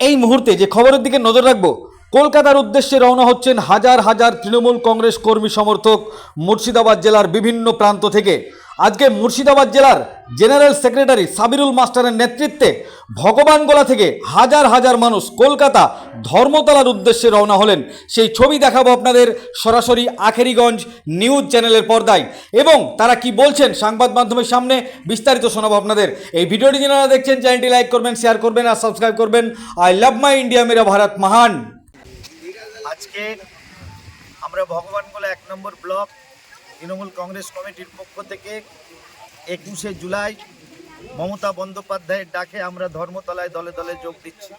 এই মুহূর্তে যে খবরের দিকে নজর রাখবো, কলকাতার উদ্দেশ্যে রওনা হচ্ছেন হাজার হাজার তৃণমূল কংগ্রেস কর্মী সমর্থক মুর্শিদাবাদ জেলার বিভিন্ন প্রান্ত থেকে। আজকে মুর্শিদাবাদ জেলার জেনারেল সেক্রেটারি সাবিরুল মাস্টারের নেতৃত্বে ভগবানগোলা থেকে হাজার হাজার মানুষ কলকাতা ধর্মতলার উদ্দেশ্যে রওনা হলেন। সেই ছবি দেখাবো আপনাদের সরাসরি আখেরিগঞ্জ নিউজ চ্যানেলের পর্দায়, এবং তারা কি বলছেন সংবাদ মাধ্যমের সামনে বিস্তারিত শোনাবো আপনাদের। এই ভিডিওটি যারা দেখছেন চ্যানেলটি লাইক করবেন, শেয়ার করবেন আর সাবস্ক্রাইব করবেন। আই লাভ মাই ইন্ডিয়া, মেরা ভারত মহান। আজকে আমরা ভগবানগোলা 1 নম্বর ব্লক তৃণমূল কংগ্রেস কমিটির পক্ষ থেকে 21শে জুলাই মমতা বন্দ্যোপাধ্যায়ের ডাকে আমরা ধর্মতলায় দলে দলে যোগ দিচ্ছি।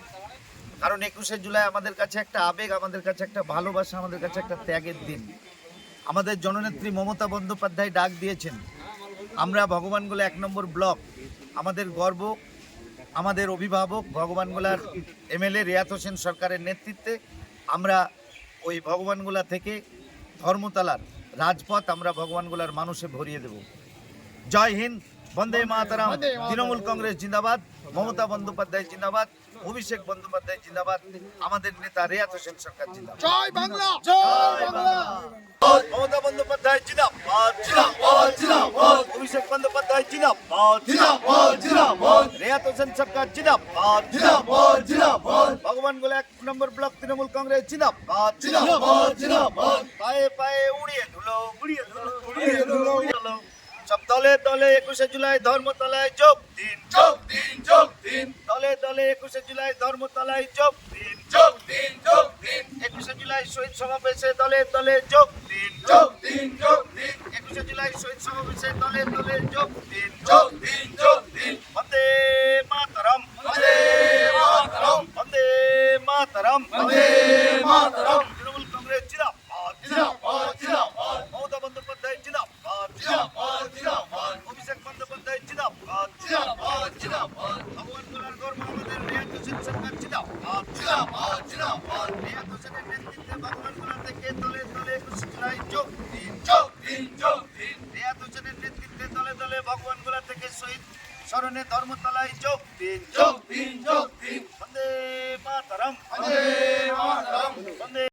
কারণ 21শে জুলাই আমাদের কাছে একটা আবেগ, আমাদের কাছে একটা ভালোবাসা, আমাদের কাছে একটা ত্যাগের দিন। আমাদের জননেত্রী মমতা বন্দ্যোপাধ্যায় ডাক দিয়েছেন। আমরা ভগবানগোলা 1 নম্বর ব্লক, আমাদের গর্ব, আমাদের অভিভাবক ভগবানগোলার এমএলএ রিয়াত হোসেন সরকারের নেতৃত্বে আমরা ওই ভগবানগোলা থেকে ধর্মতলার রাজপথ আমরা ভগবানগোলার মানুষে ভরিয়ে দেব। জয় হিন্দ, বন্দে মাতরম। তৃণমূল কংগ্রেস জিন্দাবাদ, মমতা বন্দ্যোপাধ্যায় জিন্দাবাদ, অভিষেক বন্দ্যোপাধ্যায় জিন্দাবাদ, আমাদের নেতা রিয়াত হোসেন সরকার জিন্দাবাদ। জয় বাংলা, জয় বাংলা। মমতা বন্দ্যোপাধ্যায় জিন্দাবাদ, জিন্দাবাদ, জিন্দাবাদ। অভিষেক বন্দ্যোপাধ্যায় জিন্দাবাদ, জিন্দাবাদ, জিন্দাবাদ। রিয়াত হোসেন সরকার জিন্দাবাদ, জিন্দাবাদ, জিন্দাবাদ। ভগবানগোলা 1 নম্বর ব্লক তৃণমূল কংগ্রেস জিন্দাবাদ, জিন্দাবাদ, জিন্দাবাদ। পায়ে পায়ে উড়িয়ে ধুলো, উড়িয়ে ধুলো, উড়িয়ে ধুলো। সব দলে দলে 21শে জুলাই ধর্মতলায় যোগ দিন, যোগ দিন, যোগ দিন। দলে দলে 21শে জুলাই ধর্মতলায় যোগ দিন, যোগ দিন, যোগ দিন। 21শে জুলাই শহীদ সমাবেশে দলে দলে যোগ দিন, যোগ দিন, যোগ দিন। 21শে জুলাই শহীদ সমাবেশে দলে দলে যোগ দিন, যোগ দিন, যোগ দিন। বন্দে মাতরম, বন্দে মাতরম, বন্দে মাতরম, বন্দে মাতরম। তৃণমূল কংগ্রেস জিন্দাবাদ, জিন্দাবাদ, জিন্দাবাদ। মমতা বন্দ্যোপাধ্যায় জিন্দাবাদ, জিন্দাবাদ, জিন্দাবাদ। অভিষেক বন্দ্যোপাধ্যায় জিন্দাবাদ, জিন্দাবাদ, জিন্দাবাদ। ভগবানগোলার গর্ব আমাদের রিয়াত হোসেন সরকার জিন্দাবাদ, জিন্দাবাদ, জিন্দাবাদ। রিয়াত হোসেনের নেতৃত্বে ভগবানগোলা থেকে দলে দলে 21শে জুলাই যোগ দিন, যোগ দিন, যোগ দিন। রিয়াত হোসেনের নেতৃত্বে দলে দলে ভগবানগোলা থেকে শহীদ স্মরণে ধর্মতলায় যোগ দিন, যোগ দিন, যোগ দিন। বন্দে মাতরম, বন্দে মাতরম, বন্দে